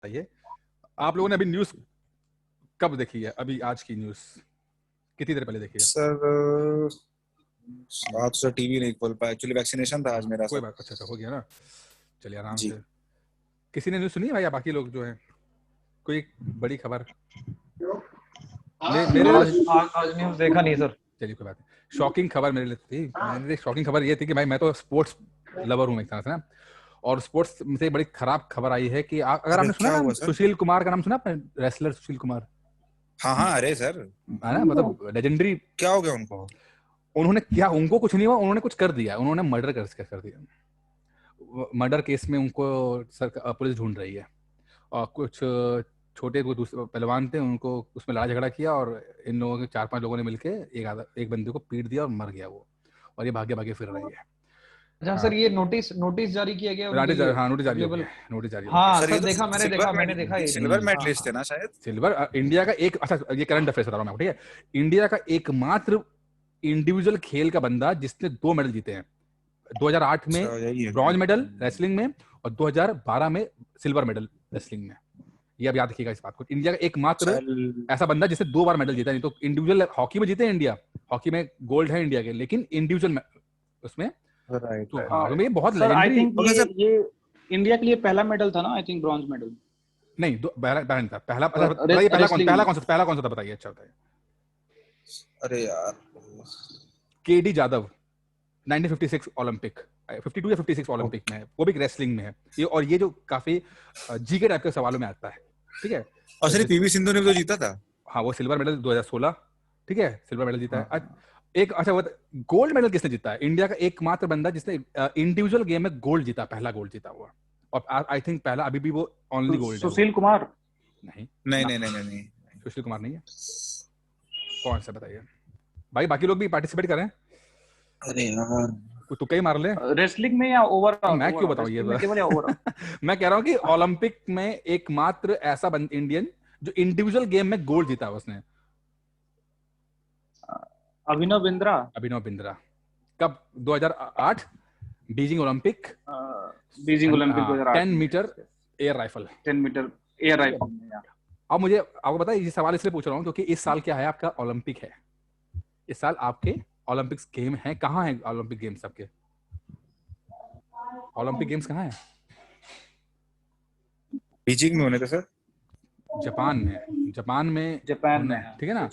बताइए, आप लोगों ने अभी न्यूज़ कब देखी है? अभी आज की न्यूज़ कितनी देर पहले देखी है? सर आज से टीवी नहीं खोल पाया, एक्चुअली वैक्सीनेशन था आज मेरा कोई सर। बात, अच्छा हो गया ना, चलिए आराम जी से। किसी ने न्यूज़ सुनी है भाई, या बाकी लोग जो है कोई एक बड़ी खबर? मेरे आज आज न्यूज़ देखा नहीं सर। चलिए कोई बात नहीं। शॉकिंग खबर मेरे लिए थी, मेरे शॉकिंग खबर ये थी कि भाई मैं तो स्पोर्ट्स लवर हूँ एक तरह से ना, और स्पोर्ट्स से बड़ी खराब खबर आई है कि अगर अरे आपने सुना क्या ना, हुआ सर? सुशील कुमार का नाम सुना आपने? रेसलर सुशील कुमार, हाँ हाँ, अरे सर है ना, मतलब लेजेंडरी। क्या हो गया उनको? उन्होंने क्या, उनको कुछ नहीं हुआ, उन्होंने कुछ कर दिया, उन्होंने मर्डर कर दिया। मर्डर केस में उनको पुलिस ढूंढ रही है, और कुछ छोटे को दूसरे पहलवान थे, उनको उसमें लड़ाई झगड़ा किया, और इन लोगों के 4-5 लोगों ने मिलके एक बंदे को पीट दिया और मर गया वो, और ये भागे भागे फिर रही है। अच्छा सर, ये नोटिस जारी किया गया उनके लिए? हाँ, नोटिस जारी हो अवेलेबल? गया, नोटिस जारी हो गया। हाँ सर ये सर, तो देखा, मैंने देखा ये। सिल्वर हाँ मेडलिस्ट थे हाँ। ना शायद? सिल्वर इंडिया का एक, अच्छा ये करंट अफेयर्स बता रहा हूँ मैं आपको, ठीक है? इंडिया का एकमात्र इंडिविजुअल खेल का बंदा जिसने 2 मेडल जीते हैं। 2008 में अच्छा यही है। ब्रॉन्ज मेडल रेसलिंग में, और 2012 में सिल्वर मेडल रेसलिंग में। ये अब याद रखिएगा इस बात को, इंडिया का एकमात्र चल ऐसा बंदा जिसने 2 बार मेडल जीता। नहीं तो इंडिविजुअल हॉकी में जीते हैं इंडिया, हॉकी में गोल्ड है इंडिया के, लेकिन इंडिविजुअल उसमें राइट तो राइट। हाँ, तो ये बहुत sir I legendary. Think okay sir. ये इंडिया के लिए पहला मेडल था ना, आई थिंक ब्रॉन्ज मेडल। नहीं, पहला नहीं था, पहला बताइए, रेसलिंग पहला कौन सा था बताइए, अच्छा बताइए। अरे यार केडी जादव, 1956 ओलंपिक, 52 या 56 ओलंपिक में है, वो भी रेसलिंग में है ये। और ये जो काफी जीके टाइप के सवालों में आता है, ठीक है? और सर पीवी सिंधु ने भी तो जीता था। हाँ, वो सिल्वर मेडल 2016, ठीक है, सिल्वर मेडल जीता है। हाँ। एक अच्छा वो गोल्ड मेडल किसने जीता है? इंडिया का एकमात्र बंदा जिसने इंडिविजुअल गेम में गोल्ड जीता, पहला गोल्ड जीता हुआ। और आई थिंक पहला, अभी भी वो ओनली गोल्ड है वो। सुशील कुमार। नहीं, नहीं नहीं नहीं नहीं। सुशील कुमार नहीं है। कौन सा बताइए भाई, बाकी लोग भी पार्टिसिपेट करें, अरे यार कोई तुक्का ही मार ले। रेसलिंग में या ओवरऑल? मैं क्यों बताऊं ये केवल या ओवरऑल? मैं कह रहा हूँ कि ओलंपिक में एकमात्र ऐसा इंडियन जो इंडिविजुअल गेम में गोल्ड जीता है उसने। अभिनव बिंद्रा। अभिनव बिंद्रा। कब? 2008 Beijing Olympic, Beijing Olympic 2008 10 metre air rifle. 10 metre air rifle में। अब मुझे आपको पता है, ये सवाल इसलिए पूछ रहा हूँ क्योंकि इस साल क्या है, आपका ओलंपिक है। इस साल आपके ओलंपिक्स गेम है। कहाँ है ओलंपिक गेम्स आपके? ओलंपिक गेम्स कहाँ है? बीजिंग में होने थे सर। जापान में, जापान में ठीक है ना?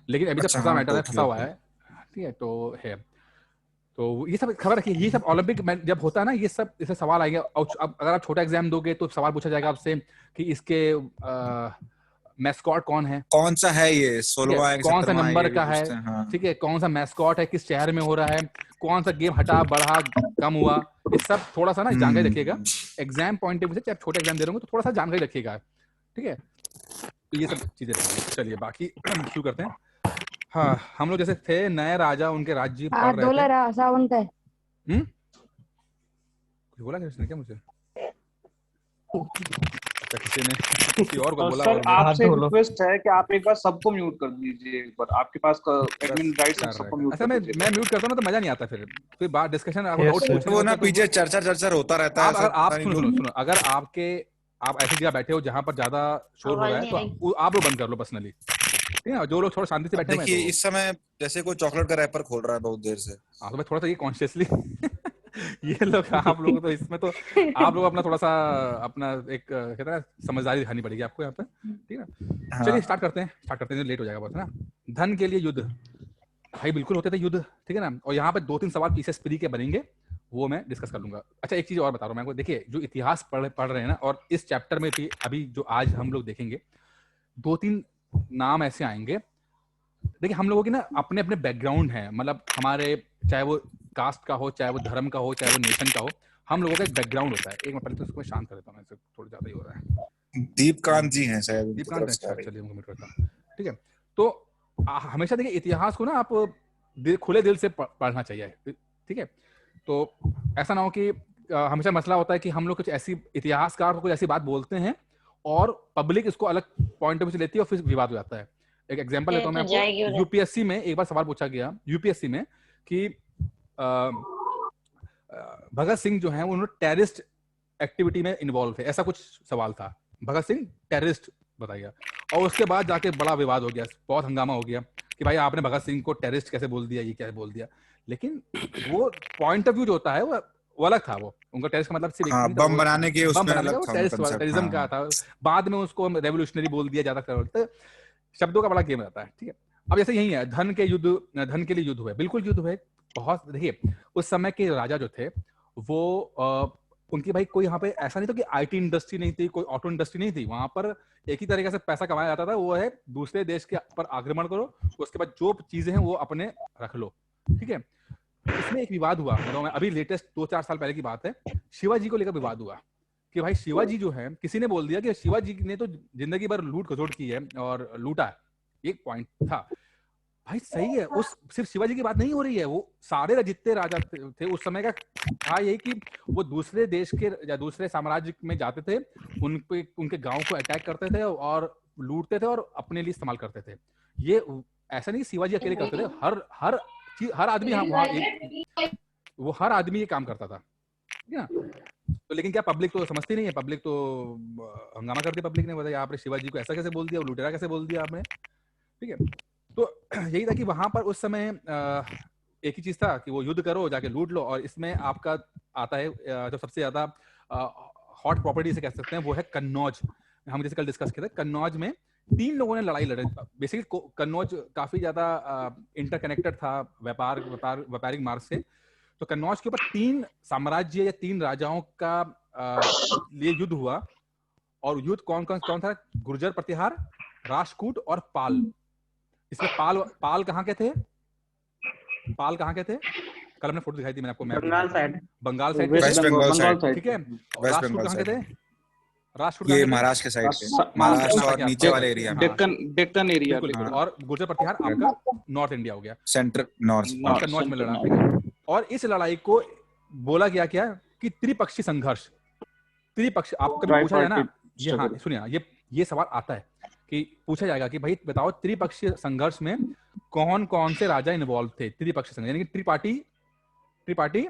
लेकिन अभी तक अच्छा फंसा हाँ, मैटर है, फंसा हुआ है, ठीक है? तो है, तो ये सब खबर रखिए। ये सब ओलंपिक जब होता है ना, ये सब इसे सवाल आएंगे। और अब अगर आप छोटा एग्जाम दोगे तो सवाल पूछा जाएगा आपसे कि इसके मैस्कॉट कौन है, कौन सा है ये 16वां है, कौन सा 17वां है, नंबर ये भी का है, पूछते हैं। हाँ। ठीक है, कौन सा मैस्कॉट है, किस शहर में हो रहा है, कौन सा गेम हटा, बढ़ा, कम हुआ। ये सब थोड़ा सा ना जानकारी रखिएगा, एग्जाम पॉइंट ऑफ व्यू से। आप छोटे एग्जाम दे रहे हो तो थोड़ा सा जानकारी रखिएगा, ठीक है? तो ये सब चीजें रखिएगा। चलिए बाकी शुरू करते हैं। हाँ, हम लोग जैसे थे नए राजा, उनके राज्य पढ़ रहे थे। सावन का है। बोला क्या मुझे? अच्छा, किसी और को बोला। सर और आपसे रिक्वेस्ट है कि आप एक बार सबको म्यूट कर दीजिए। एक बार आपके पास एडमिन राइट्स है, सबको म्यूट अच्छा, कर दीजिए। मैं म्यूट करता हूँ ना तो मजा नहीं आता, फिर बात डिस्कशन डाउट पूछने वो होते ना हैं तो पीछे चर्चा होता रहता है। अगर आप सुनो, अगर आप ऐसी जगह बैठे हो जहां पर ज्यादा शोर हो रहा है तो आप लोग बंद कर लो पर्सनली, ठीक है? जो लोग थोड़ा शांति से बैठे हैं, देखिए इस समय जैसे कोई चॉकलेट का रैपर खोल रहा है बहुत देर से। हाँ, तो मैं थोड़ा सा ये कॉन्शियसली ये लोग, आप लोगों तो इसमें तो आप लोग अपना थोड़ा सा अपना एक कहते हैं ना, समझदारी दिखानी पड़ेगी आपको यहाँ पे, ठीक है ना? चलिए स्टार्ट करते हैं, लेट हो जाएगा बहुत, है ना? धन के लिए युद्ध, भाई बिल्कुल होते थे युद्ध, ठीक है ना? और यहाँ पे 2-3 सवाल पीछे स्प्री के बनेंगे, वो मैं डिस्कस कर लूंगा। अच्छा, एक चीज और बता रहा हूँ मैं आपको, देखिए जो इतिहास पढ़ रहे हैं ना, और इस चैप्टर में भी अभी जो आज हम लोग देखेंगे, 2-3 नाम ऐसे आएंगे। देखिए हम लोगों की ना अपने अपने बैकग्राउंड है, मतलब हमारे, चाहे वो कास्ट का हो, चाहे वो धर्म का हो, चाहे वो नेशन का हो, हम लोगों का एक बैकग्राउंड होता है। एक मैं पहले तो इसको शांत कर देता हूँ, थोड़ा ज्यादा ही हो रहा है। दीपकांत जी हैं शायद। दीपकांत, अच्छा चलिए उनको म्यूट करता हूँ, ठीक है? तो हमेशा देखिए इतिहास को ना आप खुले दिल से पढ़ना चाहिए, ठीक है? तो ऐसा ना हो कि हमेशा मसला होता है कि हम लोग कुछ ऐसी, इतिहासकार को कुछ ऐसी बात बोलते हैं और पब्लिक इसको अलग पॉइंट ऑफ व्यू से लेती है और फिर विवाद हो जाता है। एक एग्जांपल लेता हूं मैं आपको। यूपीएससी में एक बार सवाल पूछा गया, यूपीएससी में, कि भगत सिंह जो है उन्होंने टेररिस्ट एक्टिविटी में इन्वॉल्व थे, ऐसा कुछ सवाल था। भगत सिंह टेररिस्ट बताया गया। और उसके बाद जाके बड़ा विवाद हो गया, बहुत हंगामा हो गया कि भाई आपने भगत सिंह को टेररिस्ट कैसे बोल दिया, ये क्या बोल दिया। लेकिन वो पॉइंट ऑफ व्यू जो होता है वो अलग था। वो उनका टेररिस्ट का मतलब सिर्फ हाँ, बम बनाने के उसमें अलग था टेररिज्म का था। बाद में उसको रेवोल्यूशनरी बोल दिया ज्यादा कर, शब्दों का बड़ा गेम रहता है, ठीक है। अब जैसे यही है, धन के लिए युद्ध हुए, बिल्कुल युद्ध हुए बहुत। देखिए उस समय के राजा जो थे वो उनकी भाई कोई यहाँ पे ऐसा नहीं था कि आईटी इंडस्ट्री नहीं थी, कोई ऑटो इंडस्ट्री नहीं थी। वहां पर एक ही तरीके से पैसा कमाया जाता था, वो है दूसरे देश के पर आक्रमण करो, उसके बाद जो चीजें हैं वो अपने रख लो, ठीक है। इसमें एक विवाद हुआ, मतलब अभी लेटेस्ट 2-4 साल पहले की बात है, शिवाजी को लेकर विवाद हुआ कि भाई शिवाजी जो है, किसी ने बोल दिया कि शिवाजी ने तो जिंदगी भर लूट खसोट की है और लूटा है। एक पॉइंट था भाई, सही है, उस सिर्फ शिवाजी की बात नहीं हो रही है, वो सारे जितने राजा थे उस समय का था यही कि वो दूसरे देश के या दूसरे साम्राज्य में जाते थे, उनके गांव को अटैक करते थे और लूटते थे और अपने लिए इस्तेमाल करते थे। ये ऐसा नहीं शिवाजी अकेले करते थे, हर आदमी हर आदमी ये काम करता था, ठीक है ना। तो लेकिन क्या पब्लिक तो समझती नहीं है, पब्लिक तो हंगामा कर दिया, पब्लिक ने बताया आपने शिवाजी को ऐसा कैसे बोल दिया, लुटेरा कैसे बोल दिया आपने, ठीक है। तो यही था कि वहां पर उस समय एक ही चीज था कि वो युद्ध करो, जाके लूट लो। और इसमें आपका आता है जो सबसे ज्यादा हॉट प्रॉपर्टी से कह सकते हैं, वो है कन्नौज। हम जैसे कल डिस्कस किए थे, कन्नौज में 3 लोगों ने लड़ाई लड़ी। बेसिकली कन्नौज काफी ज्यादा इंटरकनेक्टेड था व्यापारिक मार्ग से। तो कन्नौज के ऊपर 3 साम्राज्य या 3 राजाओं का लिए युद्ध हुआ। और युद्ध कौन था? गुर्जर प्रतिहार, राष्ट्रकूट और पाल। इसमें पाल कहाँ के थे? कल हमने फोटो दिखाई थी मैंने आपको, Bengal side, west Bengal side, ठीक है। राष्ट्रकूट कहाँ के थे? ये महाराष्ट्र के साइड पे, महाराष्ट्र और नीचे वाले एरिया में, डेक्कन एरिया। और गुर्जर प्रतिहार आपका नॉर्थ इंडिया हो गया, सेंट्रल नॉर्थ कन्नौज में लड़ा। और इस लड़ाई को बोला गया क्या कि त्रिपक्षीय संघर्ष। त्रिपक्षीय आपको कभी पूछा जाए ना, ये हाँ सुनिए, ये सवाल आता है कि पूछा जाएगा कि भाई बताओ त्रिपक्षीय संघर्ष में कौन कौन से राजा इन्वॉल्व थे। त्रिपक्षीय संघर्ष यानी कि त्रिपाठी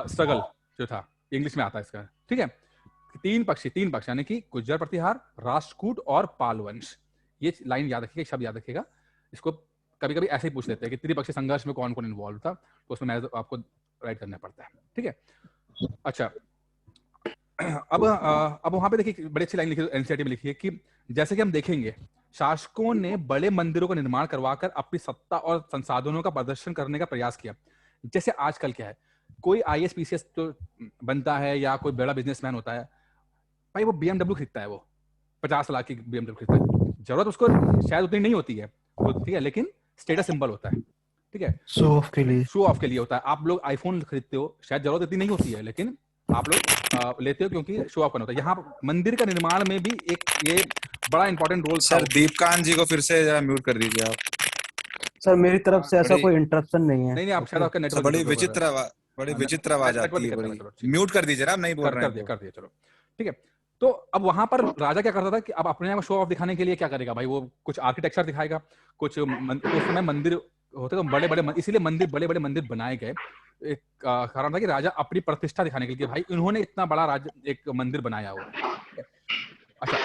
स्ट्रगल जो था, इंग्लिश में आता है इसका, ठीक है। 3 पक्ष यानी कि गुर्जर प्रतिहार, राष्ट्रकूट और पाल वंश। ये लाइन याद रखिएगा, शब्द याद रखिएगा। इसको कभी कभी ऐसे ही पूछ लेते हैं कि त्रिपक्षीय संघर्ष में कौन कौन इन्वॉल्व था, तो उसमें आपको राइट करना पड़ता है, ठीक है। अच्छा, अब वहां पे देखिए बड़ी अच्छी लाइन लिखी एनसीईआरटी में लिखी है कि जैसे कि हम देखेंगे, शासकों ने बड़े मंदिरों का निर्माण करवाकर अपनी सत्ता और संसाधनों का प्रदर्शन करने का प्रयास किया। जैसे आजकल क्या है, कोई IAS PCS तो बनता है या कोई बड़ा बिजनेसमैन होता है, भाई वो BMW खरीदता है, वो 50 लाख की BMW खरीदता है। जरूरत उसको शायद उतनी नहीं होती है, ठीक है, लेकिन स्टेटस सिंबल होता है, ठीक है, शो ऑफ के लिए होता है। आप लोग आईफोन खरीदते हो, शायद जरूरत इतनी नहीं होती है, लेकिन आप लोग लेते हो क्योंकि शो ऑफ करना होता है। यहाँ मंदिर का निर्माण में भी एक ये बड़ा इंपॉर्टेंट रोल। सर दीपकांत जी को फिर से जरा म्यूट कर दीजिए आप। सर मेरी तरफ से ऐसा कोई इंटरप्शन नहीं है। नहीं आप शायद आपका नेटवर्क बड़ी विचित्र आवाज आती है, म्यूट कर दीजिए, आप नहीं बोल रहे हैं। कर दिया, चलो ठीक है। तो अब वहां पर राजा क्या करता था कि अब अपने आप शो ऑफ दिखाने के लिए क्या करेगा भाई, वो कुछ आर्किटेक्चर दिखाएगा, कुछ उस समय मंदिर होते तो बड़े, इसीलिए बड़े मंदिर बनाए गए। एक कारण था कि राजा अपनी प्रतिष्ठा दिखाने के लिए, भाई इन्होंने इतना बड़ा एक मंदिर बनाया हो। अच्छा,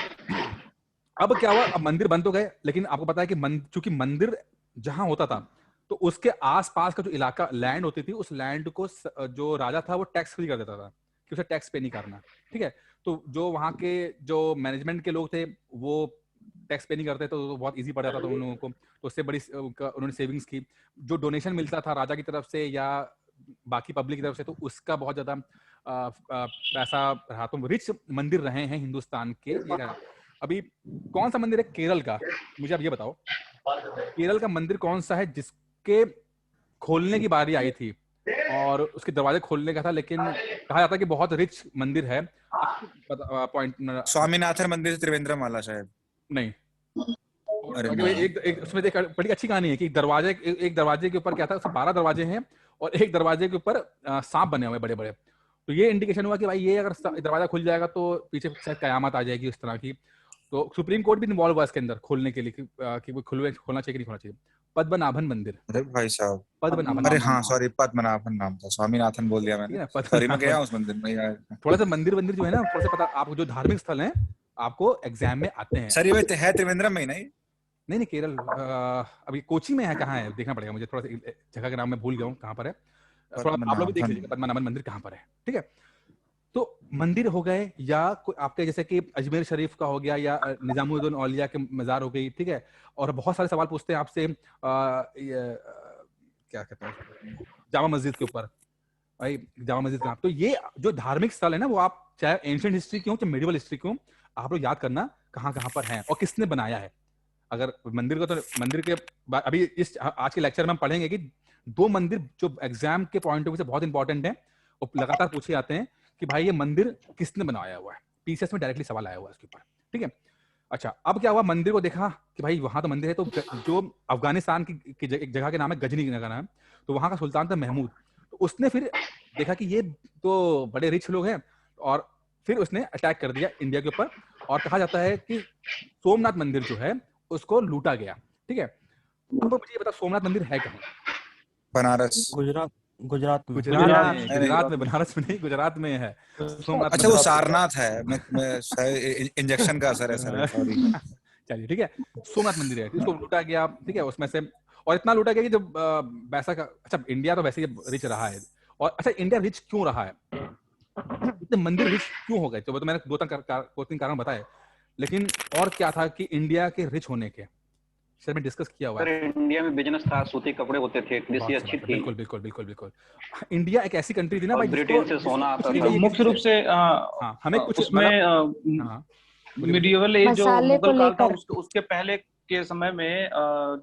अब क्या हुआ, अब मंदिर बन तो गए, लेकिन आपको पता है कि चूंकि मंदिर जहां होता था तो उसके आसपास का जो इलाका लैंड होती थी, उस लैंड को जो राजा था वो टैक्स फ्री कर देता था कि उसे टैक्स पे नहीं करना, ठीक है। तो जो वहां के जो मैनेजमेंट के लोग थे वो टैक्स पे नहीं करते, तो बहुत इजी पड़ जाता था उन लोगों को। तो उससे बड़ी उन्होंने सेविंग्स की। जो डोनेशन मिलता था राजा की तरफ से या बाकी पब्लिक की तरफ से, तो उसका बहुत ज्यादा पैसा रहा। तो रिच मंदिर रहे हैं हिंदुस्तान के। अभी कौन सा मंदिर है केरल का, मुझे आप ये बताओ, केरल का मंदिर कौन सा है जिसके खोलने की बारी आई थी और उसके दरवाजे खोलने का था, लेकिन कहा जाता है कि बहुत रिच मंदिर है। पॉइंट स्वामीनाथन मंदिर त्रिवेंद्रमाला शायद नहीं। एक उसमें एक बड़ी अच्छी कहानी है कि एक दरवाजे के ऊपर क्या था, 12 दरवाजे हैं और एक दरवाजे के ऊपर सांप बने हुए बड़े बड़े। तो ये इंडिकेशन हुआ कि भाई ये अगर दरवाजा खुल जाएगा तो पीछे शायद कयामत आ जाएगी, उस तरह की। तो सुप्रीम कोर्ट भी इन्वॉल्व हुआ इसके अंदर खोलने के लिए कि वो खोलना चाहिए कि नहीं खोलना चाहिए। पद्मनाभन मंदिर, अरे भाई साहब, पद्मनाभन। अरे हाँ सॉरी, पद्मनाभन नाम था, स्वामीनाथन बोल दिया ठीक है मैंने। ना, सॉरी, मैं गया पद्मनाभन। हूँ उस मंदिर में यार। थोड़ा सा मंदिर वंदिर जो है ना, थोड़ा सा पता आपको, जो धार्मिक स्थल हैं आपको एग्जाम में आते हैं। सर ये भाई है त्रिवेंद्रम में ही नहीं? नहीं नहीं, केरल, अभी कोची में है, कहाँ है देखना पड़ेगा मुझे, थोड़ा सा जगह का नाम मैं भूल गया हूँ कहाँ पर है। थोड़ा आप लोग भी देख लीजिएगा पद्मनाभन मंदिर कहाँ पर है। ठीक है, तो मंदिर हो गए, या आपके जैसे कि अजमेर शरीफ का हो गया, या निजामुद्दीन औलिया के मजार हो गई। ठीक है, और बहुत सारे सवाल पूछते हैं आपसे, क्या कहते हैं, जामा मस्जिद के ऊपर, भाई जामा मस्जिद कहाँ। तो ये जो धार्मिक स्थल है ना, वो आप चाहे एंशिएंट हिस्ट्री की हो चाहे मेडिवल हिस्ट्री की हो, आप लोग याद करना कहाँ कहाँ पर है और किसने बनाया है। अगर मंदिर को, तो मंदिर के अभी इस आज के लेक्चर में हम पढ़ेंगे कि 2 मंदिर जो एग्जाम के पॉइंट ऑफ व्यू से बहुत इंपॉर्टेंट है और लगातार पूछे जाते हैं कि भाई ये मंदिर किसने बनाया हुआ है। पीसीएस में डायरेक्टली सवाल आया हुआ है इसके ऊपर। ठीक है, अच्छा अब क्या हुआ, मंदिर को देखा कि भाई वहां तो मंदिर है, तो जो अफगानिस्तान की एक जगह के नाम है गजनी नगर है, तो वहां का सुल्तान था महमूद। तो उसने फिर देखा कि ये तो बड़े रिच लोग हैं, और फिर उसने अटैक कर दिया इंडिया के ऊपर, और कहा जाता है कि सोमनाथ मंदिर जो है उसको लूटा गया। ठीक है, अब मुझे ये बता सोमनाथ मंदिर है कहाँ? बनारस, गुजरात, गुजरात में। गुजरात में, बनारस में नहीं, गुजरात में है सोमनाथ। अच्छा वो सारनाथ है, मैं इंजेक्शन का असर है सर, सॉरी। चलिए ठीक है, सोमनाथ मंदिर है, इसको लूटा गया। ठीक है, उसमें से, और इतना लूटा गया कि जब पैसा का, अच्छा इंडिया तो वैसे ही रिच रहा है, और अच्छा इंडिया रिच क्यों रहा है, इतने मंदिर रिच क्यों हो गए, तो मैंने 2-3 कारण बताए, लेकिन और क्या था कि इंडिया के रिच होने के सर में डिस्कस किया हुआ है। सर इंडिया में बिजनेस था, सूती कपड़े होते थे, कृषि अच्छी थी। बिल्कुल बिल्कुल बिल्कुल बिल्कुल। इंडिया एक ऐसी कंट्री थी ना भाई, ब्रिटेन से सोना आता था। मुख्य रूप से हाँ, हमें कुछ उसमें मिडिवल एज जो मुगल काल था उसके पहले के समय में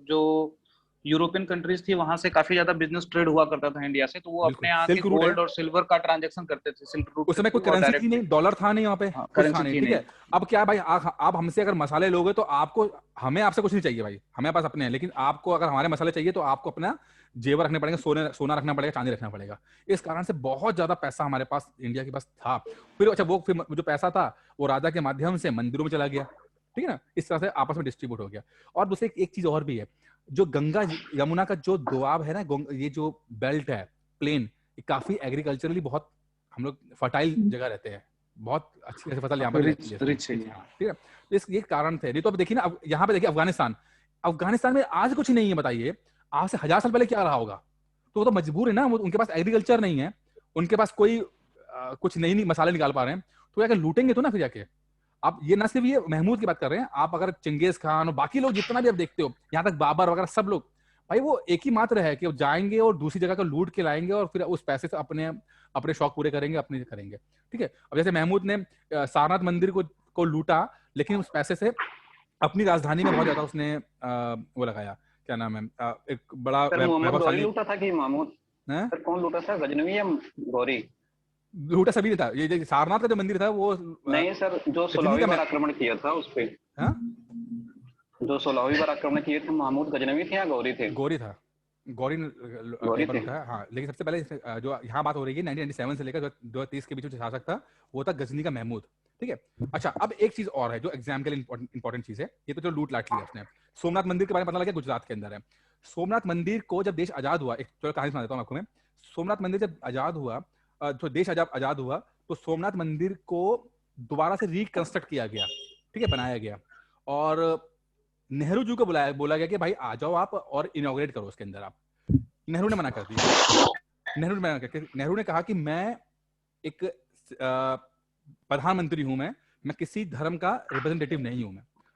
जो यूरोपियन कंट्रीज थी, वहां से काफी ज्यादा बिजनेस ट्रेड हुआ करता था इंडिया से, तो वो अपने यहाँ के गोल्ड और सिल्वर का ट्रांजैक्शन करते थे सिल्क रूट। उस समय कोई करेंसी थी नहीं, डॉलर था नहीं वहाँ पे, कुछ था नहीं। ठीक है, अब क्या भाई, आप हमसे अगर मसाले लोगे तो आपको, हमें आपसे कुछ नहीं चाहिए भाई, हमें पास अपने हैं, लेकिन आपको अगर हमारे मसाले चाहिए तो आपको अपना जेवर रखने पड़ेंगे, सोना रखना पड़ेगा, चांदी रखना पड़ेगा। इस कारण से बहुत ज्यादा पैसा हमारे पास, इंडिया के पास था। फिर अच्छा वो फिर जो पैसा था वो राजा के माध्यम से मंदिरों में चला गया। ठीक है ना, इस तरह से आपस में डिस्ट्रीब्यूट हो गया। और दूसरी एक चीज और भी है, जो गंगा यमुना का जो दोआब है ना, ये जो बेल्ट है, प्लेन, ये काफी एग्रीकल्चरली बहुत हम लोग फर्टाइल जगह रहते हैं, बहुत अच्छी फसल यहाँ पर रहती है। ठीक है, तो ये कारण थे। नहीं तो अब देखिए ना, यहाँ पे देखिए अफगानिस्तान में आज कुछ नहीं है, बताइए आज से 1000 साल पहले क्या रहा होगा। तो वो तो मजबूर है ना, उनके पास एग्रीकल्चर नहीं है, उनके पास कोई कुछ नहीं मसाले निकाल पा रहे हैं, तो जाके लूटेंगे तो ना फिर जाके। आप ये ना सिर्फ ये महमूद की बात कर रहे हैं, आप अगर चंगेज खान और बाकी लोग जितना भी आप देखते हो, यहाँ तक बाबर वगैरह सब लोग, भाई वो एक ही मात्र है कि वो जाएंगे और दूसरी जगह को लूट के लाएंगे और फिर उस पैसे से अपने शौक पूरे करेंगे, अपने करेंगे। ठीक है, अब जैसे महमूद ने सारनाथ मंदिर को लूटा, लेकिन उस पैसे से अपनी राजधानी में बहुत ज्यादा उसने वो लगाया, क्या नाम है, एक बड़ा गौरी लूटा था कि महमूद, सर कौन लूटा था, गजनवी या गौरी? लूटा सभी था। ये सारनाथ का जो मंदिर था वो नहीं सर, जो 16वीं बार आक्रमण किया था उस पे, जो 16वीं बार आक्रमण किए थे, महमूद गजनवी थे या गौरी थे? गौरी था, गौरी थे। हाँ, लेकिन सबसे पहले जो यहाँ बात हो रही है 1997 से लेकर 2030 के बीच में शासक था, वो था गजनी का महमूद। ठीक है, अच्छा अब एक चीज और है जो एग्जाम के लिए इंपॉर्टेंट चीज है, ये तो जो लूट लाट लिया उसने। सोमनाथ मंदिर के बारे में पता लगा, गुजरात के अंदर है। सोमनाथ मंदिर को जब देश आजाद हुआ, एक कहानी सुना देता हूँ आपको मैं। सोमनाथ मंदिर जब आजाद हुआ, तो देश आजाद हुआ, तो सोमनाथ मंदिर को दोबारा से रिकंस्ट्रक्ट किया गया। ठीक है, बनाया गया, और नेहरू जी को बोला गया कि भाई आ जाओ आप और इनॉग्रेट करो उसके अंदर। आप नेहरू ने मना कर दिया। नेहरू ने कहा कि मैं एक प्रधानमंत्री हूं, मैं किसी धर्म का रिप्रेजेंटेटिव नहीं हूं,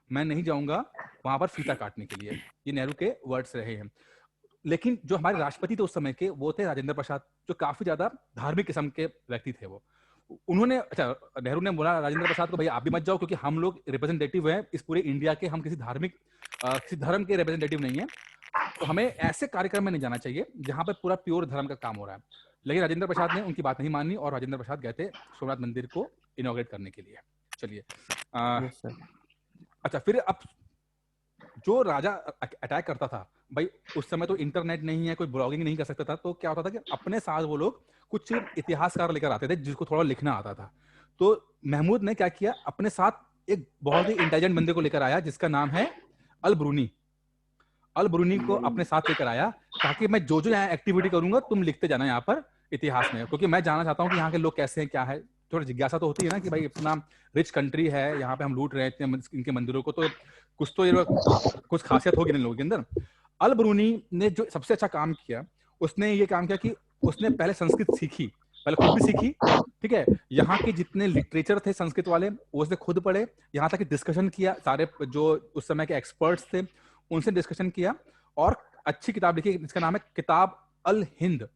मैं नहीं जाऊंगा वहां पर फीता काटने के लिए। ये नेहरू के वर्ड्स रहे हैं। लेकिन जो हमारे राष्ट्रपति थे उस समय के, वो थे राजेंद्र प्रसाद, जो काफी ज्यादा धार्मिक किस्म के व्यक्ति थे। वो उन्होंने, अच्छा नेहरू ने बोला राजेंद्र प्रसाद को, भाई आप भी मत जाओ, क्योंकि हम लोग रिप्रेजेंटेटिव हैं इस पूरे इंडिया के, हम किसी धर्म के रिप्रेजेंटेटिव नहीं है, तो हमें ऐसे कार्यक्रम में नहीं जाना चाहिए जहां पे पूरा प्योर धर्म का काम हो रहा है। लेकिन राजेंद्र प्रसाद ने उनकी बात नहीं मानी, और राजेंद्र प्रसाद गए थे सोमनाथ मंदिर को इनॉग्रेट करने के लिए। चलिए, अच्छा फिर अब जो राजा अटैक करता था, भाई उस समय तो इंटरनेट नहीं है, कोई ब्लॉगिंग नहीं कर सकता था, तो क्या होता था कि अपने साथ वो लोग कुछ इतिहासकार लेकर आते थे जिसको थोड़ा लिखना आता था। तो महमूद ने क्या किया, अपने साथ एक बहुत ही इंटेलिजेंट बंदे को लेकर आया जिसका नाम है अल ब्रूनी। अल ब्रूनी को अपने साथ लेकर आया ताकि मैं जो जो यहाँ एक्टिविटी करूंगा तुम लिखते जाना यहाँ पर इतिहास में, क्योंकि मैं जानना चाहता हूँ कि यहाँ के लोग कैसे हैं, क्या है। थोड़ी जिज्ञासा तो होती है ना कि भाई इतना रिच कंट्री है, यहाँ पे हम लूट रहे हैं इनके मंदिरों को, तो कुछ तो ये कुछ खासियत होगी इन लोगों के अंदर। अल ब्रूनी ने जो सबसे अच्छा काम किया, उसने ये काम किया कि उसने पहले संस्कृत सीखी, पहले खुद भी सीखी, ठीक है। यहाँ के जितने लिटरेचर थे संस्कृत वाले वो उसने खुद पढ़े, यहाँ तक कि डिस्कशन किया, सारे जो उस समय के एक्सपर्ट्स थे उनसे डिस्कशन किया, और अच्छी किताब लिखी जिसका नाम है किताब अल हिंद।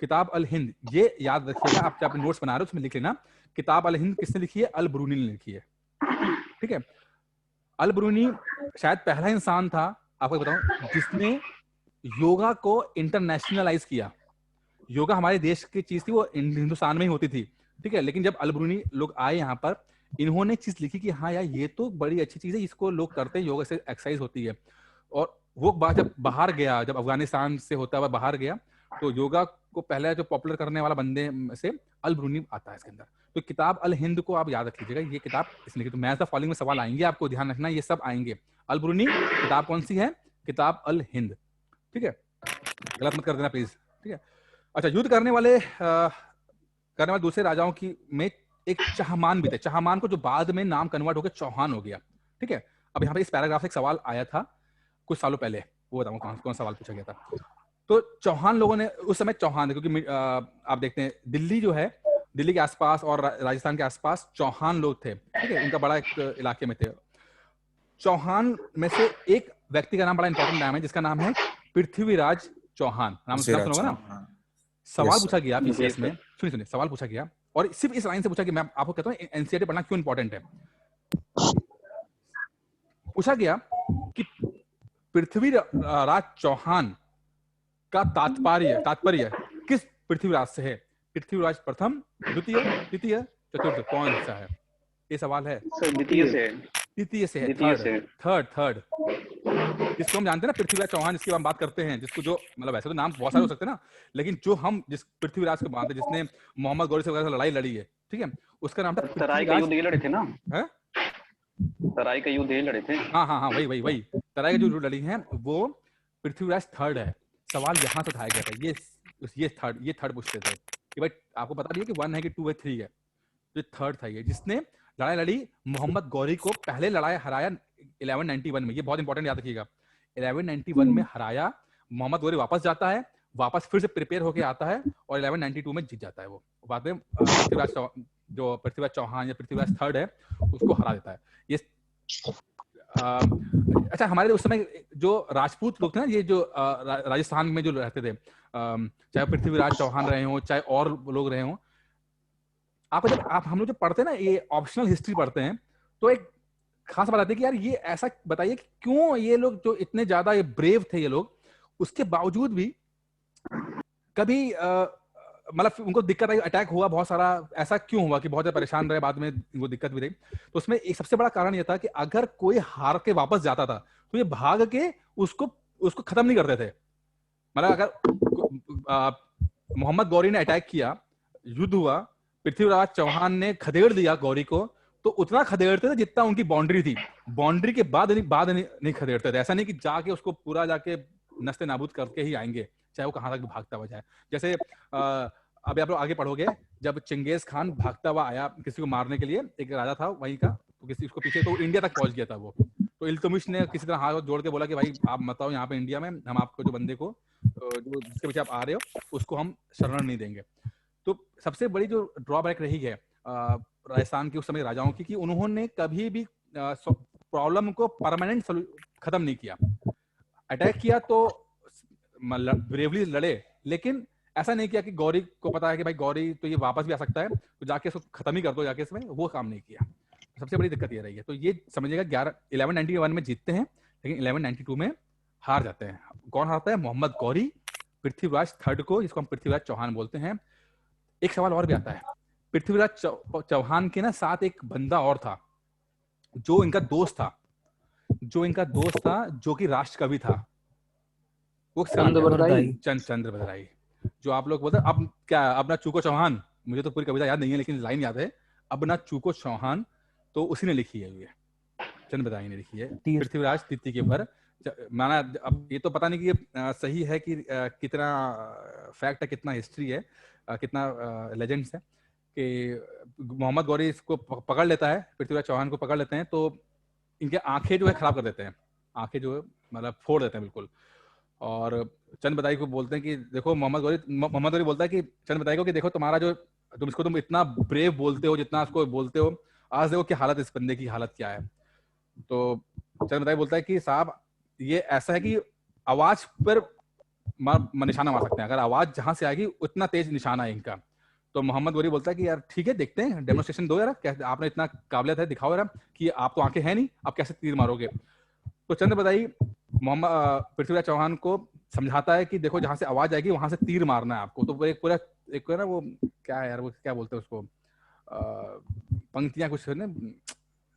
किताब अल हिंद, ये याद रखिएगा, आप जब नोट्स बना रहे हो उसमें लिख लेना, किताब अल हिंद किसने लिखी है? अल ब्रूनी ने लिखी है, ठीक है। अल ब्रूनी शायद पहला इंसान था, आपको बताऊं, जिसने योगा को इंटरनेशनलाइज किया। योगा हमारे देश की चीज थी, वो हिंदुस्तान में ही होती थी, ठीक है। लेकिन जब अल ब्रूनी लोग आए यहाँ पर, इन्होंने चीज लिखी कि हाँ यार ये तो बड़ी अच्छी चीज है, इसको लोग करते हैं, योगा से एक्सरसाइज होती है। और वो बात जब बाहर गया, जब अफगानिस्तान से होता हुआ बाहर गया, तो योगा को पहले जो पॉपुलर करने वाला बंदे से अल ब्रूनी आता है इसके अंदर। तो किताब अल हिंद को आप याद रख लीजिएगा, ये किताब इसने लिखी। तो मैच द फॉलोइंग में सवाल आएंगे, आपको ध्यान रखना, ये सब आएंगे। अल ब्रूनी, किताब कौन सी है? किताब अल हिंद, ठीक है, गलत मत कर देना प्लीज, ठीक है। अच्छा, युद्ध करने वाले दूसरे राजाओं की में एक चहमान भी थे। चहमान को जो बाद में नाम कन्वर्ट होकर चौहान हो गया, ठीक है। अब यहाँ पे इस पैराग्राफ से एक सवाल आया था कुछ सालों पहले, वो बताऊंगा कौन सवाल पूछा गया था। तो चौहान लोगों ने उस समय चौहान, क्योंकि आप देखते हैं दिल्ली जो है, दिल्ली के आसपास और राजस्थान के आसपास चौहान लोग थे, ठीक है, उनका बड़ा एक इलाके में थे। चौहान में से एक व्यक्ति का नाम बड़ा इंपॉर्टेंट नाम है, जिसका नाम है पृथ्वीराज चौहान। नाम सुना होगा ना? सवाल पूछा गया पीसीएस में, सुनिए सवाल पूछा गया, और सिर्फ इस लाइन से पूछा कि मैं आपको कहता हूँ एनसीईआरटी पढ़ना क्यों इंपॉर्टेंट है। पूछा गया कि पृथ्वीराज चौहान का तात्पर्य किस पृथ्वीराज से है? पृथ्वीराज प्रथम, द्वितीय, तृतीय, चतुर्थ, कौन सा है? ये सवाल है। द्वितीय से है, थर्ड, जिसको हम जानते हैं ना पृथ्वीराज चौहान, जिसकी हम बात करते हैं, जिसको जो मतलब वैसे तो नाम बहुत सारे हो सकते हैं ना, लेकिन जो हम जिस पृथ्वीराज को मानते हैं, जिसने मोहम्मद गौरी से वगैरह लड़ाई लड़ी है, ठीक है, उसका नाम था तराई का युद्ध ये लड़े थे ना? है तराई का युद्ध ये लड़े थे। हाँ, वही तराई का जो लड़ी है वो पृथ्वीराज थर्ड है। सवाल यहाँ से उठाया गया था, ये थर्ड पूछते थे कि भाई आपको बता दिया कि 1 है कि 2 है 3 है, तो थर्ड था ये, जिसने लड़ाई लड़ी मोहम्मद गौरी को, पहले लड़ाई हराया 1191 में। ये बहुत इंपॉर्टेंट याद रखिएगा, 1191 में हराया। मोहम्मद गौरी वापस जाता है, वापस फिर से प्रिपेयर होके आता है, और 1192 में जीत जाता है वो। बाद में पृथ्वीराज चौहान या पृथ्वीराज थर्ड है, उसको हरा देता है। ये अच्छा, हमारे उस समय जो राजपूत लोग थे ना, ये जो राजस्थान में जो रहते थे, चाहे पृथ्वीराज चौहान रहे हो, चाहे और लोग रहे हो, हम लोग जो पढ़ते हैं ना, ये ऑप्शनल हिस्ट्री पढ़ते हैं, तो एक खास बात आती है कि यार ये ऐसा बताइए कि क्यों ये लोग जो इतने ज्यादा ये ब्रेव थे ये लोग, उसके बावजूद भी कभी मतलब उनको दिक्कत आई, अटैक हुआ बहुत सारा, ऐसा क्यों हुआ कि बहुत ज्यादा परेशान रहे, बाद में वो दिक्कत भी रही। तो उसमें एक सबसे बड़ा कारण ये था कि अगर कोई हार के वापस जाता था तो ये भाग के उसको खत्म नहीं करते थे। मतलब अगर मोहम्मद गौरी ने अटैक किया, युद्ध हुआ, पृथ्वीराज चौहान ने खदेड़ दिया गौरी को, तो उतना खदेड़ते थे जितना उनकी बाउंड्री थी, बाउंड्री के बाद नहीं खदेड़ते थे। ऐसा नहीं कि जाके उसको पूरा जाके नस्ते नाबूद करके ही आएंगे, चाहे वो कहां तक भी भागता हुआ जाए। जैसे अभी आप लोग आगे पढ़ोगे, जब चंगेज खान भागता हुआ आया किसी को मारने के लिए, एक राजा था वहीं का, तो किसी उसको पीछे, तो इंडिया तक पहुंच गया था वो, तो इल्तुतमिश ने किसी तरह हाथ जोड़ के बोला कि भाई आप मत आओ यहाँ पे इंडिया में, हम आपको जो बंदे को जो जिसके पीछे आप आ रहे हो उसको हम शरण नहीं देंगे। तो सबसे बड़ी जो ड्रॉबैक रही है राजस्थान के उस समय राजाओं की, कि उन्होंने कभी भी प्रॉब्लम को परमानेंट खत्म नहीं किया। अटैक किया तो ब्रेवली लड़े, लेकिन ऐसा नहीं किया कि गौरी को पता है कि भाई गौरी तो ये वापस भी आ सकता है, तो जाके उसको खत्म ही कर दो जाके, इसमें वो काम नहीं किया। सबसे बड़ी दिक्कत ये रही है। तो ये समझिएगा 1191 में जीतते हैं, लेकिन 1192 में हार जाते हैं। कौन हारता है? मोहम्मद गौरी, पृथ्वीराज थर्ड को, जिसको हम पृथ्वीराज चौहान बोलते हैं। एक सवाल और भी आता है, पृथ्वीराज चौहान के ना साथ एक बंदा और था जो इनका दोस्त था, जो कि राष्ट्र कवि था, वो चंद्र बरदाई, जो आप लोग बोलते हैं अब क्या, अब ना चूको चौहान, मुझे तो पूरी कविता याद नहीं है लेकिन लाइन याद है, अब ना चूको चौहान, तो उसी ने लिखी है, ये चंद्र बरदाई ने लिखी है। पृथ्वीराज तृतीय के ऊपर माना अब ये तो पता नहीं कि सही है कि कितना फैक्ट है, कितना हिस्ट्री है, कितना लेजेंड्स है कि मोहम्मद गौरी इसको पकड़ लेता है, पृथ्वीराज चौहान को पकड़ लेते हैं तो इनके आंखें जो है खराब कर देते हैं, आंखें जो है मतलब फोड़ देते हैं बिल्कुल। और चंद बदाई को बोलते हैं कि देखो मोहम्मद गौरी बोलता है कि चंद बदाई को कि देखो तुम्हारा जो तुम इतना ब्रेव बोलते हो, जितना उसको बोलते हो, आज देखो क्या हालत, इस बंदे की हालत क्या है। तो चंद बदाई बोलता है कि साहब ये ऐसा है कि आवाज पर निशाना मार सकते हैं, अगर आवाज जहां से आएगी उतना तेज निशाना है इनका। तो मोहम्मद गौरी बोलता है कि यार ठीक है, देखते हैं, डेमोन्स्ट्रेशन दो यार, आपने इतना काबिलियत है, दिखाओ यार कि आप तो आंखें हैं नहीं, आप कैसे तीर मारोगे। तो चंद बदाई पृथ्वीराज चौहान को समझाता है कि देखो जहां से आवाज आएगी वहां से तीर मारना है आपको। तो एक पूरा एक ना वो क्या है यार, वो क्या बोलते हैं उसको, पंक्तियां कुछ है ना,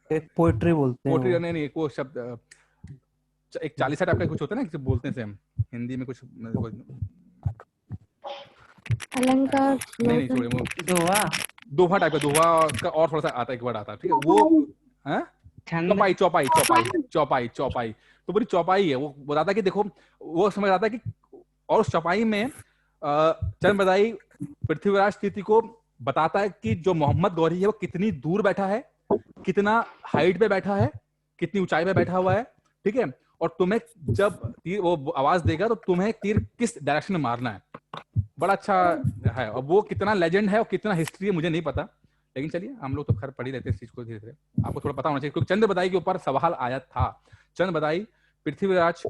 एक पोएट्री बोलते हैं, पोएट्री नहीं, वो शब्द एक 40 टाइप का कुछ होता है ना, बोलते हैं हम हिंदी में कुछ अलंकार, नहीं छोड़िए, वो दोहा टाइप का, दोहा का और थोड़ा सा आता है, एक वर्ड आता है, ठीक है, वो चौपाई तो पूरी चौपाई है। वो बताता है कि देखो, वो समझ आता है कि, और उस चौपाई में चंद बदाई पृथ्वीराज तृतीय को बताता है कि जो मोहम्मद गौरी है वो कितनी दूर बैठा है, कितना हाइट पे बैठा है, कितनी ऊंचाई पे बैठा हुआ है, ठीक है, और तुम्हें जब तीर वो आवाज देगा तो तुम्हें तीर किस डायरेक्शन में मारना है। बड़ा अच्छा है, और वो कितना लेजेंड है और कितना हिस्ट्री है मुझे नहीं पता, लेकिन चलिए हम लोग तो खैर पढ़ ही लेते हैं इस चीज को, धीरे धीरे आपको थोड़ा पता होना चाहिए, क्योंकि चंद बदाई के ऊपर सवाल आया था। चंद बदाई, पृथ्वीराज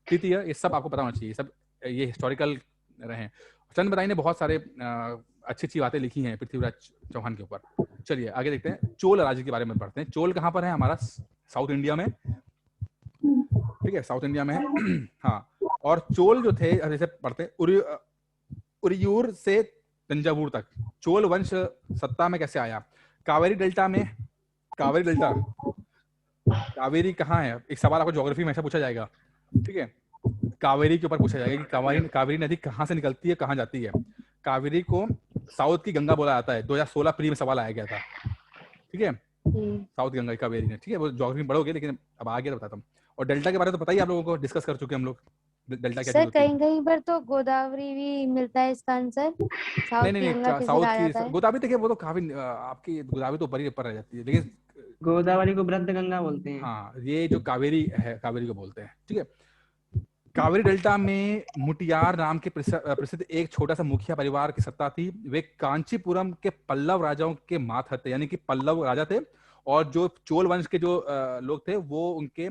तृतीय, ये सब आपको पता होना चाहिए, सब ये हिस्टोरिकल रहे। चंद बदाई ने बहुत सारे अच्छी अच्छी बातें लिखी हैं पृथ्वीराज चौहान के ऊपर। चलिए आगे देखते हैं, चोल राज्य के बारे में पढ़ते हैं। चोल कहाँ पर है? हमारा साउथ इंडिया में, ठीक है, साउथ इंडिया में है। हाँ, और चोल जो थे, जैसे पढ़ते हैं, उरियूर से तंजावुर तक चोल वंश सत्ता में कैसे आया। कावेरी डेल्टा में, कावेरी कहाँ है, एक सवाल आपको ज्योग्राफी में ऐसा पूछा जाएगा, ठीक है, कावेरी के ऊपर पूछा जाएगा कि कावेरी नदी कहाँ से निकलती है, कहाँ जाती है। कावेरी को साउथ की गंगा बोला जाता है, 2016 प्री में सवाल आया गया था, ठीक है, साउथ गंगा कावेरी ने, ठीक है, वो ज्योग्राफी में पढ़ोगे, लेकिन अब आगे तो बताता हूँ। और डेल्टा के बारे में तो पता ही आप लोगों को, डिस्कस कर चुके हम लोग, डेल्टा क्या होती है। कहीं पर तो गोदावरी भी मिलता है इसका आंसर, नहीं, साउथ की गोदावरी, देखिए वो तो काफी, आपकी गोदावरी तो ऊपर ही ऊपर रह जाती है, लेकिन गोदावरी को वृद्ध गंगा बोलते हैं। हाँ, ये जो कावेरी है, कावेरी को बोलते हैं, ठीक है। कावेरी डेल्टा में मुटियार नाम के प्रसिद्ध एक छोटा सा मुखिया परिवार की सत्ता थी। वे कांचीपुरम के पल्लव राजाओं के मातहत थे, यानी कि पल्लव राजा थे, और जो चोल वंश के जो लोग थे वो उनके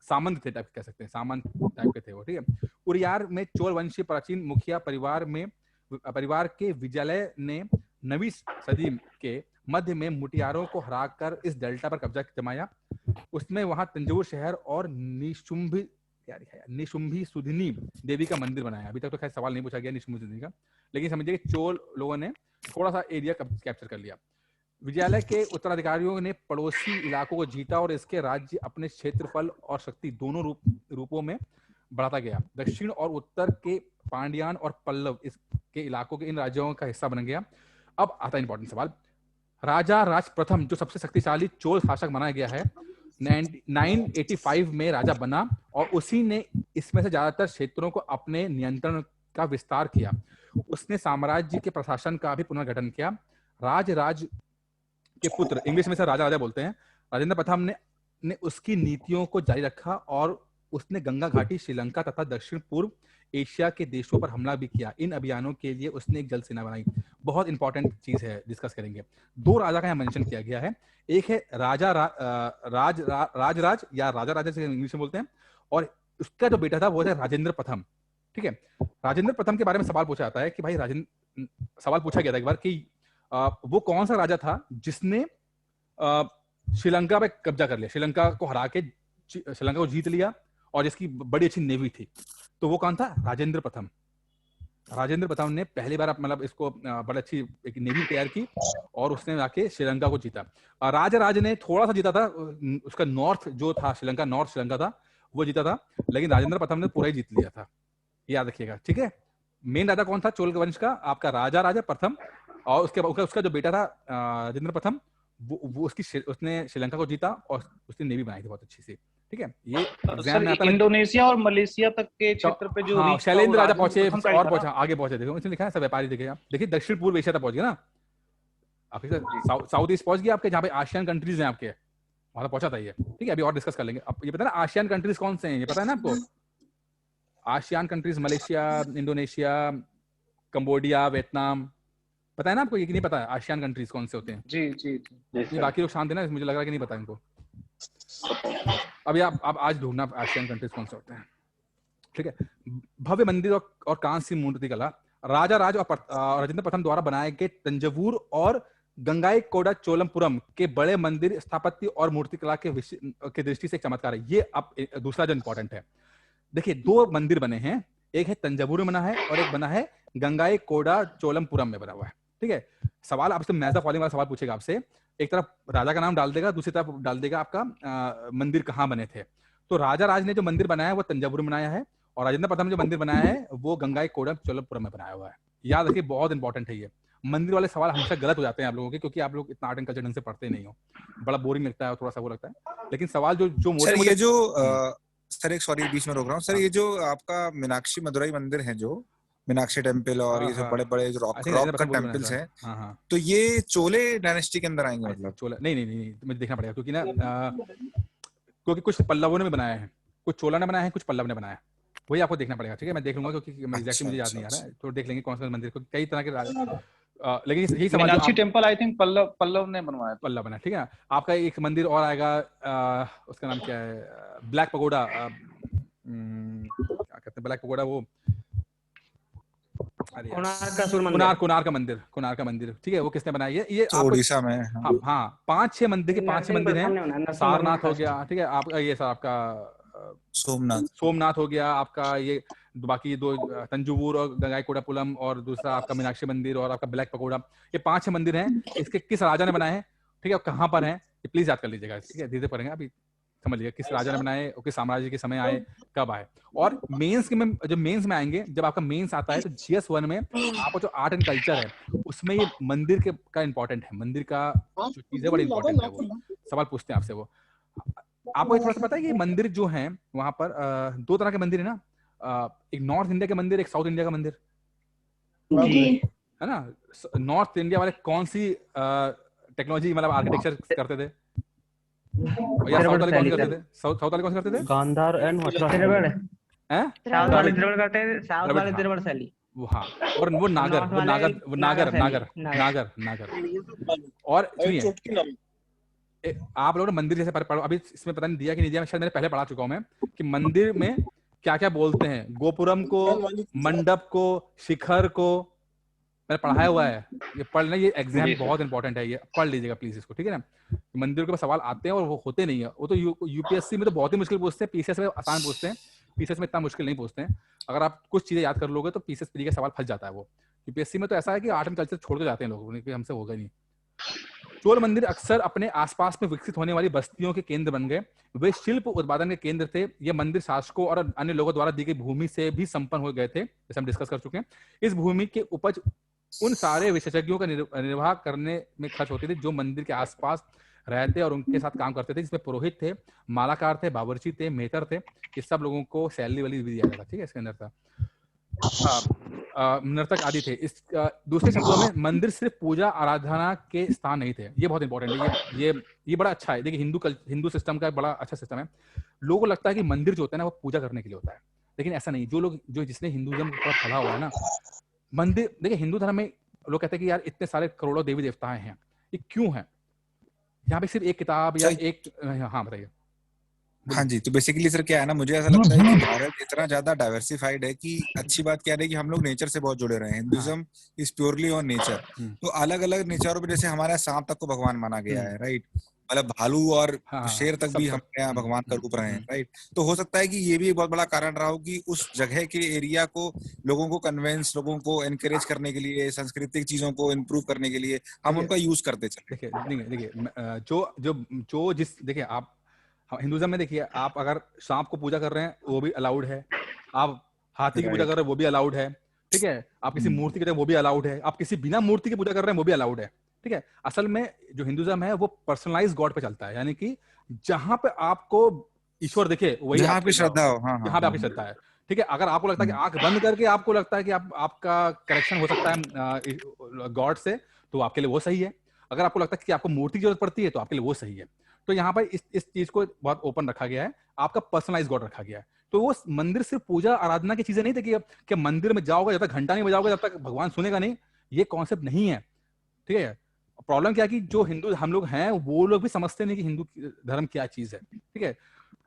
सामंत थे, टाइप कह सकते हैं, सामंत टाइप के थे वो, ठीक है। उरियार में चोल वंशी प्राचीन मुखिया परिवार के विजय ने 9वीं सदी के मध्य में मुटियारों को हराकर इस डेल्टा पर कब्जा जमाया। उसमें वहां तंजौर शहर और निशुंभी सुधिनी देवी का मंदिर बनाया। अभी तक तो खैर सवाल नहीं पूछा गया निशुंभी सुधिनी का, लेकिन समझिए कि चोल लोगों ने थोड़ा सा एरिया कैप्चर कर लिया। विजयालय के उत्तराधिकारियों ने पड़ोसी इलाकों को जीता और इसके राज्य अपने क्षेत्रफल और शक्ति दोनों रूपों में बढ़ाता गया। दक्षिण और उत्तर के पांड्यान और पल्लव इसके इलाकों के इन राज्यों का हिस्सा बन गया। अब आता है इंपॉर्टेंट सवाल, राजा राज प्रथम जो सबसे शक्तिशाली चोल शासक माना गया है, 985 में राजा बना और उसी ने इसमें से ज्यादातर क्षेत्रों को अपने नियंत्रण का विस्तार किया। उसने साम्राज्य के प्रशासन का भी पुनर्गठन किया। राज के पुत्र, इंग्लिश में से राजा बोलते हैं, राजेंद्र प्रथम ने उसकी नीतियों को जारी रखा और उसने गंगा घाटी, श्रीलंका तथा दक्षिण पूर्व एशिया के देशों पर हमला भी किया। इन अभियानों के लिए उसने एक जल सेना बनाई। बहुत इंपॉर्टेंट चीज है, डिस्कस करेंगे। 2 राजा का यहाँ मेंशन किया गया है, एक है राज या राजा से इंग्लिश में बोलते हैं, और उसका जो बेटा था वो है राजेंद्र प्रथम, ठीक है। राजेंद्र प्रथम के बारे में सवाल पूछा जाता है कि भाई सवाल पूछा गया था एक बार कि वो कौन सा राजा था जिसने श्रीलंका पे कब्जा कर लिया, श्रीलंका को हरा के श्रीलंका को जीत लिया और जिसकी बड़ी अच्छी नेवी थी। तो वो कौन था? राजेंद्र प्रथम। राजेंद्र प्रथम ने पहली बार मतलब इसको बड़ी अच्छी एक नेवी तैयार की और उसने जाके श्रीलंका को जीता। राज ने थोड़ा सा जीता था, उसका नॉर्थ जो था श्रीलंका, नॉर्थ श्रीलंका था वो जीता था, लेकिन राजेंद्र प्रथम ने पूरा ही जीत लिया था, याद रखिएगा, ठीक है। मेन राजा कौन था चोल वंश का? आपका राजा प्रथम, और उसका जो बेटा था राजेंद्र प्रथम, वो उसने श्रीलंका को जीता और उसने नेवी बनाई थी बहुत अच्छी सी, ठीक है, ये एग्जाम में आता है। इंडोनेशिया और मलेशिया तक के क्षेत्र पे जो हाँ, शैलेंद्र राजा पहुंचे और पहुंचा, आगे पहुंचे, देखो इसमें लिखा है सब व्यापारी, देखिए आप देखिए दक्षिण पूर्व एशिया तक पहुंच गया ना, आपके साउथ ईस्ट पहुंच गया, आपके जहाँ पे आसियान कंट्रीज हैं आपके वहां पहुंचा था ये, ठीक है। अभी और डिस्कस कर लेंगे। अब ये पता है ना आसियान कंट्रीज कौन से हैं, ये पता है ना आपको? ASEAN countries Malaysia, Indonesia, Cambodia, Vietnam, पता है ना आपको? ये कि नहीं पता है आसियान कंट्रीज कौन से होते हैं? जी जी जी। बाकी लोग शांत है ना, मुझे लग रहा है कि नहीं पता इनको। अभी आप आज ढूंढना आसियान कंट्रीज कौन से होते हैं, ठीक है। भव्य मंदिर और कांस्य मूर्ति कला, राजा राज और राजेंद्र प्रथम द्वारा बनाए गए तंजवूर और गंगाईकोंडा चोलमपुरम के बड़े मंदिर स्थापत्य और मूर्ति कला के दृष्टि से एक चमत्कार है। ये अब दूसरा जो इंपॉर्टेंट है, देखिए दो मंदिर बने हैं, एक है तंजावुर में बना है और एक बना है गंगाईकोंडा चोलमपुरम में बना हुआ है, ठीक है। सवाल आपसे मैच द फॉलोइंग वाला सवाल पूछेगा आपसे, एक तरफ राजा का नाम डाल देगा, दूसरी तरफ डाल देगा आपका मंदिर कहाँ बने थे। तो राजा राज ने जो मंदिर बनाया है वो तंजावुर में बनाया है, और राजेंद्र प्रथम ने जो मंदिर बनाया है वो गंगाईकोंडा चोलमपुरम में बनाया हुआ है। याद रखिए, बहुत इंपॉर्टेंट है ये। मंदिर वाले सवाल हमेशा गलत हो जाते हैं आप लोगों के, क्योंकि आप लोग इतना आर्ट एंड कल्चर ढंग से पढ़ते नहीं हो, बड़ा बोरिंग लगता है, थोड़ा सा वो लगता है। लेकिन सवाल जो सर ये जो सर एक सॉरी बीच में रोक रहा हूँ सर, ये जो आपका मीनाक्षी मदुरई मंदिर है, जो मीनाक्षी टेम्पल और ये जो बड़े बड़े रॉक का टेम्पल्स हैं, तो ये चोले डायनेस्टी के अंदर आएंगे? मतलब चोला नहीं, मुझे देखना पड़ेगा, क्योंकि ना क्योंकि कुछ पल्लवों ने भी बनाया है, कुछ चोला ने बनाया है, कुछ पल्लव ने बनाया है, वही आपको देखना पड़ेगा, ठीक है। मैं देख लूंगा, क्योंकि एग्जैक्टली मुझे याद नहीं आ रहा है, तो देख लेंगे कौन सा मंदिर को, कई तरह के। लेकिन यही सवाल, Meenakshi temple I think Pallava ने बनवाया, पल्लव बना, ठीक है। आपका एक मंदिर और आएगा, उसका नाम क्या है, ब्लैक पगोडा, क्या कहते हैं ब्लैक पगोडा, वो कोणार्क का मंदिर, ठीक है। वो किसने बनाया? ये उड़ीसा में। हाँ, 5-6 मंदिर के 5-6 मंदिर हैं। सारनाथ हो गया, ठीक है, आपका ये सर आपका सोमनाथ हो गया आपका, ये बाकी ये दो तंजवुर और गंगाईकोंडापुरम, और दूसरा आपका मीनाक्षी मंदिर और आपका ब्लैक पगोडा, ये 5-6 मंदिर हैं। इसके किस राजा ने बनाए हैं, ठीक है, और कहाँ पर हैं, ये प्लीज याद कर लीजिएगा, ठीक है। धीरे पढ़ेंगे, अभी समझ लीजिए किस राजा ने बनाए और किस साम्राज्य के समय आए, कब आए। और मेंस के में, जब मेंस में आएंगे, जब आपका मेंस आता है तो GS1 में आपको जो आर्ट एंड कल्चर है उसमें ये मंदिर का इंपॉर्टेंट है, मंदिर का जो चीज है बड़ी इंपॉर्टेंट है, वो सवाल पूछते हैं आपसे। वो आपको थोड़ा सा पता है कि मंदिर जो है वहां पर दो तरह के मंदिर है ना, एक नॉर्थ इंडिया के मंदिर, एक साउथ इंडिया का मंदिर, है ना। नॉर्थ इंडिया वाले कौन सी टेक्नोलॉजी, मतलब आर्किटेक्चर करते थे, या साउथ वाले कौन करते थे? साउथ वाले कौन करते थे? गांधार एंड त्रिभुवन हैं, साउथ वाले त्रिभुवन करते हैं, साउथ वाले त्रिभुवन शैली, वो हाँ, और वो नागर और सुनिए, आप लोगों ने मंदिर जैसे पढ़ा, अभी इसमें पता नहीं दिया कि नहीं दिया, शायद मैंने पहले पढ़ा चुका हूं मैं, कि मंदिर में क्या क्या बोलते हैं, गोपुरम को, मंडप को, शिखर को, मैंने पढ़ाया हुआ है, ये पढ़ लेना, ये एग्जाम बहुत इंपॉर्टेंट है, ये पढ़ लीजिएगा प्लीज इसको, ठीक है ना। मंदिर के ऊपर सवाल आते हैं और वो होते नहीं है, वो तो यूपीएससी में तो बहुत ही मुश्किल पूछते हैं, पीसीएस में आसान पूछते हैं, पीसीएस में इतना मुश्किल नहीं पूछते हैं। अगर आप कुछ चीजें याद कर लोगे तो पीसीएस का सवाल फंस जाता है। वो यूपीएससी में तो ऐसा है कि आर्ट एंड कल्चर छोड़ के जाते हैं लोग, हमसे होगा नहीं। चोल मंदिर अक्सर अपने आसपास में विकसित होने वाली बस्तियों के केंद्र बन गए, वे शिल्प उत्पादन के केंद्र थे। ये मंदिर शासकों और अन्य लोगों द्वारा दी गई भूमि से भी संपन्न हो गए थे, जैसे हम डिस्कस कर चुके हैं। इस भूमि के उपज उन सारे विशेषज्ञों का निर्वाह करने में खर्च होती थी जो मंदिर के आसपास रहते और उनके साथ काम करते थे, जिसमें पुरोहित थे, मालाकार थे, बावर्ची थे, मेहतर थे, ये सब लोगों को सैलरी वाली भी दिया जाता था, ठीक है। इसके अंदर था नर्तक आदि थे। इस दूसरे शब्दों में मंदिर सिर्फ पूजा आराधना के स्थान नहीं थे, ये बहुत इंपॉर्टेंट है, ये बड़ा अच्छा है। देखिए हिंदू सिस्टम का बड़ा अच्छा सिस्टम है। लोगों को लगता है कि मंदिर जो होता है ना वो पूजा करने के लिए होता है, लेकिन ऐसा नहीं। जिसने हिंदुइज्म पर पढ़ा हुआ है ना, मंदिर, देखिए हिंदू धर्म में लोग कहते हैं कि यार इतने सारे करोड़ों देवी देवता हैं, ये क्यों है? यहाँ पे सिर्फ एक किताब या एक, हाँ बताइए। हाँ जी, तो बेसिकली सर क्या है ना, मुझे ऐसा लगता है कि भारत इतना ज्यादा डाइवर्सिफाइड है कि अच्छी बात क्या है कि हम लोग नेचर से बहुत जुड़े रहे हैं। Hinduism is purely on nature, तो अलग अलग नेचरों में जैसे हमारे सांप तक को भगवान माना गया है, राइट, मतलब भालू और शेर तक भी हमारे यहाँ भगवान का रूप रहे हैं, राइट। तो हो सकता है कि ये भी एक बहुत बड़ा कारण रहा हो कि उस जगह के एरिया को लोगों को कन्वेंस, लोगों को एनकरेज करने के लिए, सांस्कृतिक चीजों को इम्प्रूव करने के लिए हम उनका यूज करते चले। देखिए जो जिस, देखिए आप हिंदुइज्म में देखिए, आप अगर सांप को पूजा कर रहे हैं वो भी अलाउड है, आप हाथी की पूजा कर रहे हैं वो भी अलाउड है, ठीक है। आप किसी मूर्ति की वो भी अलाउड है, आप किसी बिना मूर्ति की पूजा कर रहे हैं वो भी अलाउड है, ठीक है। असल में जो हिंदुइज्म है वो पर्सनलाइज गॉड पे चलता है, यानी कि जहां पे आपको ईश्वर दिखे वही जहाँ आपकी श्रद्धा हो। हाँ, जहाँ पे आपकी श्रद्धा है, ठीक है। अगर आपको लगता है कि आंख बंद करके आपको लगता है कि आपका करेक्शन हो सकता है गॉड से, तो आपके लिए वो सही है। अगर आपको लगता है कि आपको मूर्ति की जरूरत पड़ती है, तो आपके लिए वो सही है। तो यहाँ पर इस चीज को बहुत ओपन रखा गया है, आपका पर्सनलाइज गॉड रखा गया है। तो वो मंदिर सिर्फ पूजा आराधना की चीजें नहीं थी कि मंदिर में जाओगे जब तक घंटा नहीं बजाओगे जब तक भगवान सुनेगा नहीं, ये कॉन्सेप्ट नहीं है, ठीक है। प्रॉब्लम क्या है कि जो हिंदू हम लोग हैं वो लोग भी समझते नहीं कि हिंदू धर्म क्या चीज है, ठीक है,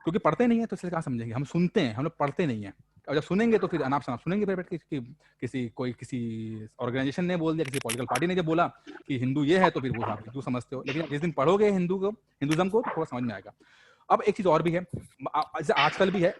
क्योंकि पढ़ते नहीं है तो इसलिए कहाँ समझेंगे। हम सुनते हैं, हम लोग पढ़ते नहीं है। और जब सुनेंगे तो फिर अनाप शनाप सुनेंगे फिर बैठ के किसी ऑर्गेनाइजेशन ने बोल दिया, किसी पॉलिटिकल पार्टी ने जब बोला कि हिंदू ये है, तो फिर वो आप हिंदू समझते हो। लेकिन जिस दिन पढ़ोगे हिंदुज्म को तो थोड़ा समझ में आएगा। अब एक चीज और भी है, आजकल भी है,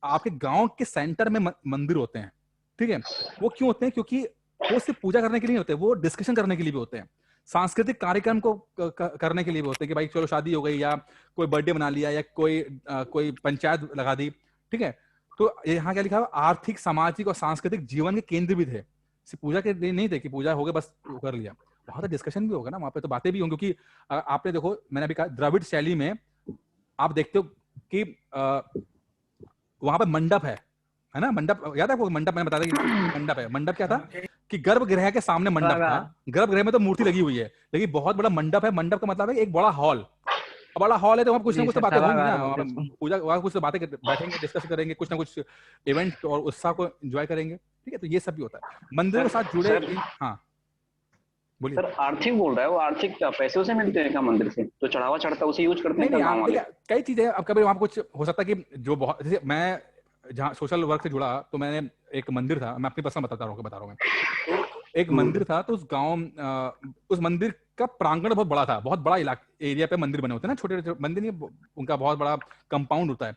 आपके गांव के सेंटर में मंदिर होते हैं, ठीक है। वो क्यों होते हैं? क्योंकि वो सिर्फ पूजा करने के लिए होते हैं, वो डिस्कशन करने के लिए भी होते हैं, सांस्कृतिक कार्यक्रम को करने के लिए भी होते हैं कि भाई चलो शादी हो गई या कोई बर्थडे मना लिया या कोई पंचायत लगा दी, ठीक है। तो यहाँ क्या लिखा हुआ, आर्थिक सामाजिक और सांस्कृतिक जीवन के केंद्र भी थे, सिर्फ पूजा के लिए नहीं थे कि पूजा हो गई बस कर लिया। वहां तो डिस्कशन भी होगा ना, वहां पे तो बातें भी होंगी। क्योंकि आपने देखो, मैंने अभी कहा द्रविड़ शैली में आप देखते हो कि वहां पे मंडप है ना। मंडप याद है आपको? मंडप मैंने बताया कि मंडप है। मंडप क्या था कि गर्भगृह के सामने मंडप था। गर्भगृह में तो मूर्ति लगी हुई है, लेकिन बहुत बड़ा मंडप है। मंडप का मतलब है एक बड़ा हॉल, बड़ा हॉल है, तो वहाँ कुछ ना कुछ तो बातें होंगी ना, पूजा वहाँ कुछ तो बातें बैठेंगे, डिस्कस करेंगे, कुछ ना कुछ इवेंट और उत्साह को एंजॉय करेंगे, ठीक है। तो ये सब भी होता है मंदिर के साथ जुड़े। हाँ बोलिए सर। आर्थिक बोल रहा है वो, आर्थिक क्या पैसे से मिलते हैं क्या मंदिर से? तो चढ़ावा चढ़ता है उसे यूज करते हैं गांव वाले? कई चीजें। अब कभी वहाँ कुछ हो सकता है कि जो बहुत, जैसे मैं जहाँ सोशल वर्क से जुड़ा, तो मैंने एक मंदिर था, मैं अपनी पर्सनल बता रहा हूँ मैं। तो एक मंदिर था, तो उस गांव उस मंदिर का प्रांगण बहुत बड़ा था, बहुत बड़ा एरिया पे मंदिर बने होते हैं ना, छोटे छोटे मंदिर नहीं, उनका बहुत बड़ा कंपाउंड होता है।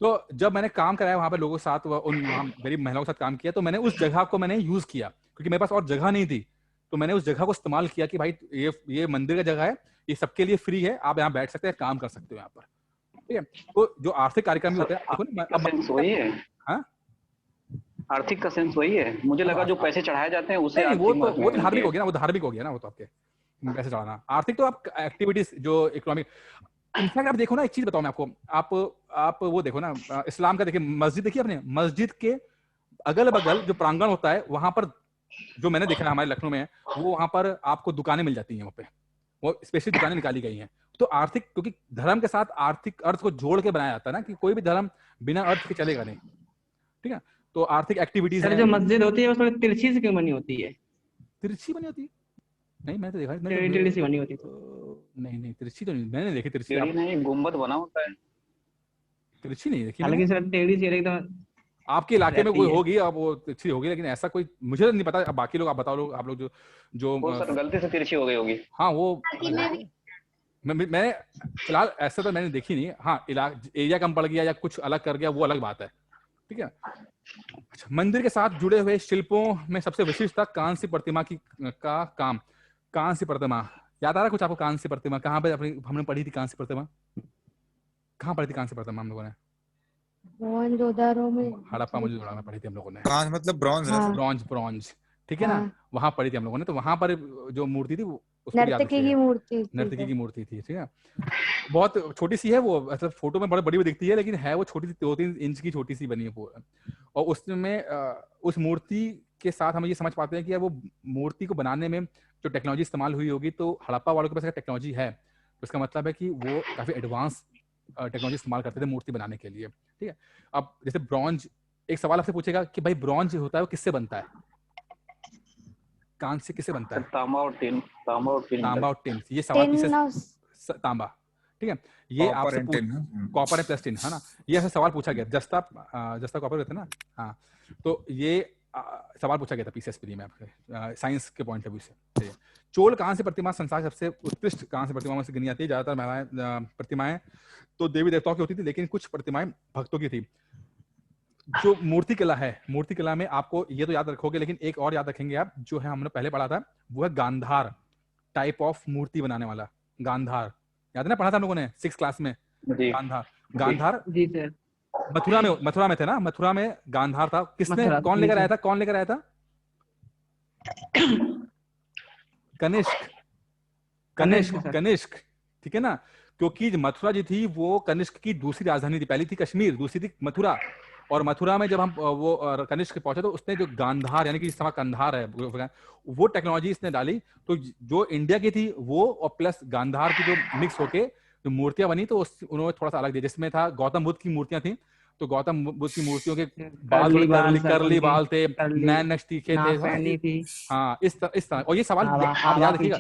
तो जब मैंने काम कराया वहां पे लोगों के साथ, उन गरीब महिलाओं के साथ काम किया, तो मैंने उस जगह को मैंने यूज किया, क्योंकि मेरे पास और जगह नहीं थी। तो मैंने उस जगह को इस्तेमाल किया कि भाई ये मंदिर का जगह है, ये सबके लिए फ्री है, आप यहाँ बैठ सकते हैं, काम कर सकते हो यहाँ पर, ठीक है। तो जो आर्थिक कार्यक्रम भी होते हैं, आर्थिक का सेंस वही है। मुझे लगा जो पैसे चढ़ाए जाते हैं उसे वो धार्मिक हो गया ना, वो धार्मिक हो गया ना, वो तो आपके पैसे चढ़ाना। आर्थिक तो आप एक्टिविटीज जो इकोनॉमिक। इनफैक्ट आप देखो ना, एक चीज बताओ मैं आपको, आप वो देखो ना, इस्लाम का देखिए, मस्जिद देखिए आपने, मस्जिद के अगल बगल जो प्रांगण होता है, वहां पर जो मैंने देखा है हमारे लखनऊ में, वो वहां पर आपको दुकानें मिल जाती हैं, वहाँ पे वो स्पेशल दुकानें निकाली गई हैं। तो आर्थिक, क्योंकि धर्म के साथ आर्थिक अर्थ को जोड़ के बनाया जाता है ना, कि कोई भी धर्म बिना अर्थ के चलेगा नहीं, ठीक है। तो आर्थिक एक्टिविटीज सर, जो मस्जिद होती है वो थोड़ी तिरछी से क्यों बनी होती है? तिरछी बनी होती है? नहीं, मैंने तो देखा टेढ़ी सी बनी होती है। नहीं तिरछी तो नहीं मैंने देखी। तिरछी नहीं, गुंबद बना होता है, तिरछी नहीं देखी। हालांकि सर टेढ़ी सी एकदम आपके इलाके में कोई होगी, अब वो तिरछी होगी, लेकिन ऐसा कोई मुझे नहीं पता। अब बाकी लोग आप बताओ, आप लोग जो सर गलती से तिरछी हो गई होगी। हाँ, वो मैं फिलहाल ऐसा तो मैंने देखी नहीं। हाँ, एरिया कम पड़ गया या कुछ अलग कर गया, वो अलग बात है, ठीक है। अच्छा, मंदिर के साथ जुड़े हुए शिल्पों में सबसे विशिष्ट था कांस्य प्रतिमा का काम। कांस्य प्रतिमा याद आ रहा कुछ आपको? कांस्य प्रतिमा कहाँ पे हमने पढ़ी थी? कांस्य प्रतिमा कहाँ पढ़ी थी? कांस्य प्रतिमा हम लोगों ने हड़प्पा मोहनजोदड़ो में पढ़ी थी हम लोगों ने। कांस्य मतलब ब्रॉन्ज, ब्रॉन्ज, ठीक है ना, वहां पढ़ी थी हम लोगों ने। तो वहां पर जो मूर्ति थी, नर्तकी की मूर्ति थी, ठीक है। बहुत छोटी सी है वो, मतलब फोटो में बड़ी दिखती है, लेकिन है वो छोटी सी, 2-3 इंच की छोटी सी बनी है वो। और उसमें उस मूर्ति के साथ हम ये समझ पाते हैं कि वो मूर्ति को बनाने में जो टेक्नोलॉजी इस्तेमाल हुई होगी, तो हड़प्पा वालों के पास टेक्नोलॉजी है, तो इसका मतलब है कि वो काफी एडवांस टेक्नोलॉजी इस्तेमाल करते थे मूर्ति बनाने के लिए, ठीक है। अब जैसे ब्रॉन्ज, एक सवाल आपसे पूछेगा कि भाई ब्रॉन्ज होता है वो किससे बनता है? कांस्य किससे बनता है? तांबा और टिन। ये सवाल तांबा, ठीक है। ये आपसे कॉपर प्लस टिन, है ना। ये ऐसा सवाल पूछा गया, जस्ता कॉपर रहते ना, हाँ। तो ये सवाल पूछा गया था पीसीएसपी में आपसे साइंस के पॉइंट ऑफ व्यू से। चोल कांस्य प्रतिमा संसार सबसे उत्कृष्ट कांस्य प्रतिमाओं से गिनी जाती है। ज्यादातर प्रतिमाएं तो देवी देवताओं की होती थी, लेकिन कुछ प्रतिमाएं भक्तों की थी। जो मूर्ति कला में आपको ये तो याद रखोगे, लेकिन एक और याद रखेंगे आप, जो है हमने पहले पढ़ा था, वो है गांधार टाइप ऑफ मूर्ति बनाने वाला। गांधार याद है ना, पढ़ा था हम लोगों ने 6th क्लास में। गांधार जी सर, मथुरा में थे ना, मथुरा में गांधार था। किसने, कौन लेकर आया था? कनिष्क, ठीक है ना। क्योंकि मथुरा जी थी वो कनिष्क की दूसरी राजधानी थी, पहली थी कश्मीर, दूसरी थी मथुरा। और मथुरा में जब हम वो कनिष्क पहुंचे तो उसने जो गांधार यानी कि इस समय कंधार है वो टेक्नोलॉजी इसने डाली, तो जो इंडिया की थी वो और प्लस गांधार की जो मिक्स होके जो मूर्तियां बनी तो उन्होंने थोड़ा सा अलग दिया, जिसमें था गौतम बुद्ध की मूर्तियां थी, तो गौतम बुद्ध की मूर्तियों के बाल थोड़े करली बाल थे, नैन नक्श तीखे थे। हाँ, इस तरह। और ये सवाल आप याद रखिएगा,